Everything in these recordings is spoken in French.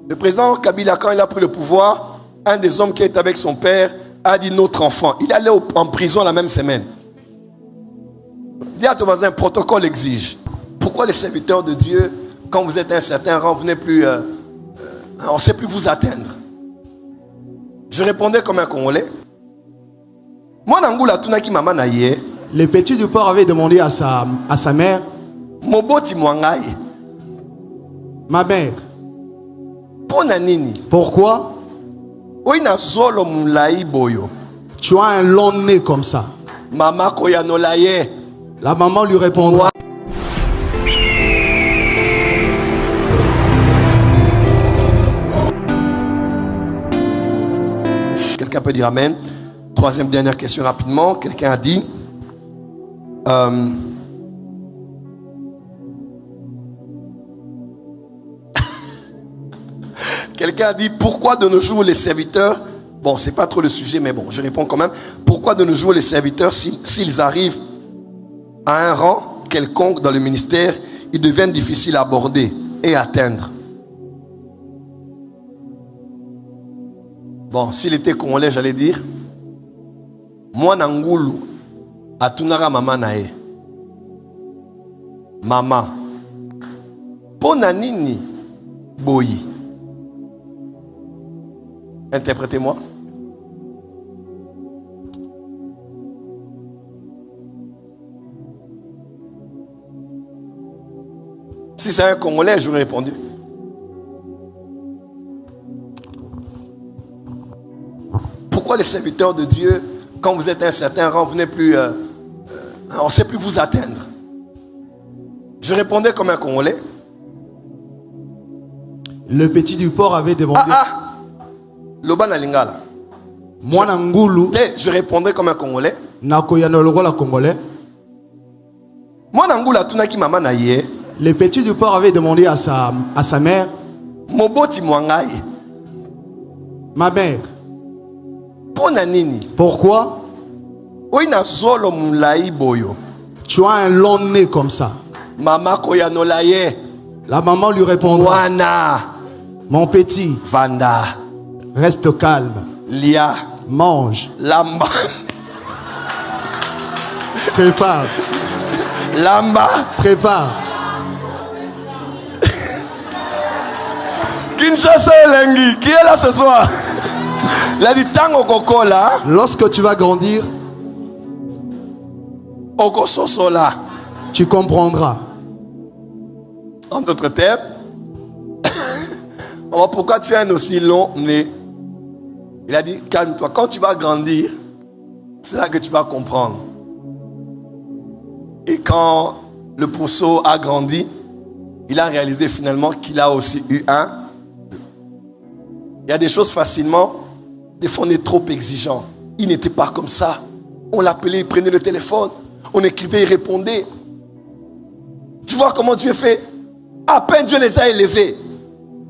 Le président Kabila, quand il a pris le pouvoir, un des hommes qui est avec son père a dit notre enfant. Il allait en prison la même semaine. Dis à ton voisin, protocole exige. Pourquoi les serviteurs de Dieu, quand vous êtes à un certain rang, vous n'êtes plus... on ne sait plus vous atteindre. Je répondais comme un Congolais. Moi, Nangoula, Tunaki Mama Naye. Le petit du port avait demandé à sa mère. Moboti Mwangai. Ma mère. Ponanini. Pourquoi? Oina Zolo Moulaï Boyo. Tu as un long nez comme ça. Mama Koyanolaye. La maman lui répondra. Quelqu'un peut dire amen. Troisième, dernière question rapidement. Quelqu'un a dit quelqu'un a dit pourquoi de nos jours les serviteurs, bon c'est pas trop le sujet mais bon je réponds quand même, pourquoi de nos jours les serviteurs s'ils arrivent à un rang quelconque dans le ministère, ils deviennent difficiles à aborder et à atteindre. Bon, s'il était congolais, j'allais dire moi Nangoulou atunara mama nae. Mama pona nini boyi. Interprétez-moi. Si c'est un Congolais, j'aurais répondu. Pourquoi les serviteurs de Dieu, quand vous êtes à un certain rang, vous n'êtes plus... on ne sait plus vous atteindre. Je répondais comme un Congolais. Le petit du port avait demandé... Loba na lingala. Moi Nangoulou. Je répondrais comme un Congolais. Nakoyanologola Congolais. Moi Nangoula tunaki mama na ye. Le petit du port avait demandé à sa mère. Moboti Mwangai. Ma mère. Pona nini. Pourquoi? Oina Zolo Moulaï Boyo. Tu as un long nez comme ça. Mama Koyanolaye. La maman lui répondra. Wana. Mon petit. Vanda. Reste calme. Lia. Mange. Lamba. Prépare. Lamba. Prépare. Kinshasa Elengi. Qui est là ce soir? Il a dit Tango Kokola. Lorsque tu vas grandir, Okososola. tu comprendras. En d'autres termes, oh, pourquoi tu as un aussi long nez? Il a dit, calme-toi. Quand tu vas grandir, c'est là que tu vas comprendre. Et quand le pourceau a grandi, il a réalisé finalement qu'il a aussi eu un. Il y a des choses facilement, des fois on est trop exigeant. Il n'était pas comme ça. On l'appelait, il prenait le téléphone. On écrivait, il répondait. Tu vois comment Dieu fait? À peine Dieu les a élevés.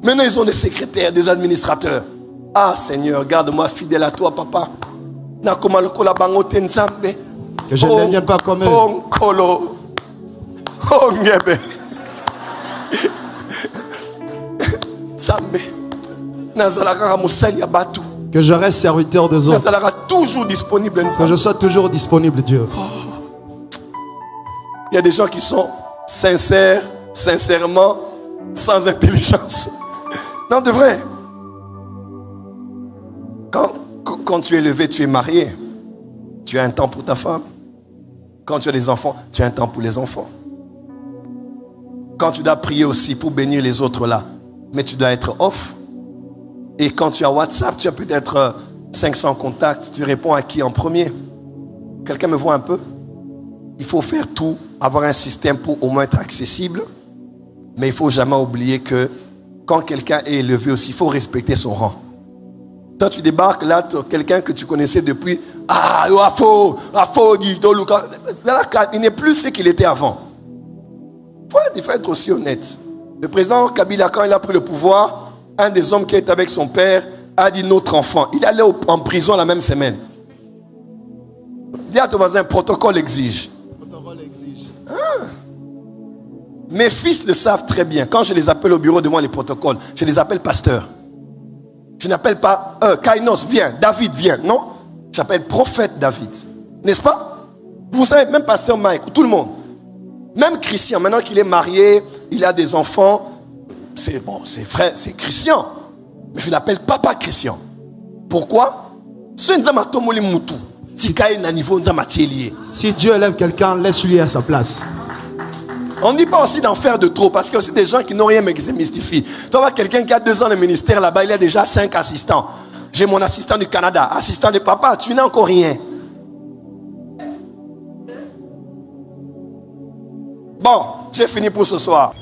Maintenant ils ont des secrétaires, des administrateurs. Ah Seigneur, garde-moi fidèle à toi, papa. Que je ne devienne pas comme eux. Oh Nkolo. Oh Ngebe. Sambe. Nazalaka musali ya batu. Que je reste serviteur des autres. Nazalaka toujours disponible. Que je sois toujours disponible, Dieu. Il y a des gens qui sont sincères, sincèrement, sans intelligence. Non, de vrai. Quand tu es élevé, tu es marié. Tu as un temps pour ta femme. Quand tu as des enfants, tu as un temps pour les enfants. Quand tu dois prier aussi pour bénir les autres là, mais tu dois être off. Et quand tu as WhatsApp, tu as peut-être 500 contacts. Tu réponds à qui en premier? Quelqu'un me voit un peu? Il faut faire tout, avoir un système pour au moins être accessible. Mais il ne faut jamais oublier que quand quelqu'un est élevé aussi, il faut respecter son rang. Toi, tu débarques là, quelqu'un que tu connaissais depuis. Ah, il n'est plus ce qu'il était avant. Il faut être aussi honnête. Le président Kabila, quand il a pris le pouvoir, un des hommes qui est avec son père a dit notre enfant. Il allait en prison la même semaine. Dis à ton voisin, protocole exige. Protocole exige. Mes fils le savent très bien. Quand je les appelle au bureau devant les protocoles, je les appelle pasteurs. Je n'appelle pas Kainos, viens, David, viens. Non, j'appelle prophète David. N'est-ce pas? Vous savez, même pasteur Mike, tout le monde. Même Christian, maintenant qu'il est marié, il a des enfants. C'est bon, c'est frère, c'est Christian. Mais je l'appelle papa Christian. Pourquoi? Si Dieu élève quelqu'un, laisse-lui à sa place. On ne dit pas aussi d'en faire de trop, parce qu'il y a aussi des gens qui n'ont rien mais qui se mystifient. Tu vois quelqu'un qui a 2 ans de ministère là-bas, il a déjà 5 assistants. J'ai mon assistant du Canada, assistant de papa, tu n'as encore rien. Bon, j'ai fini pour ce soir.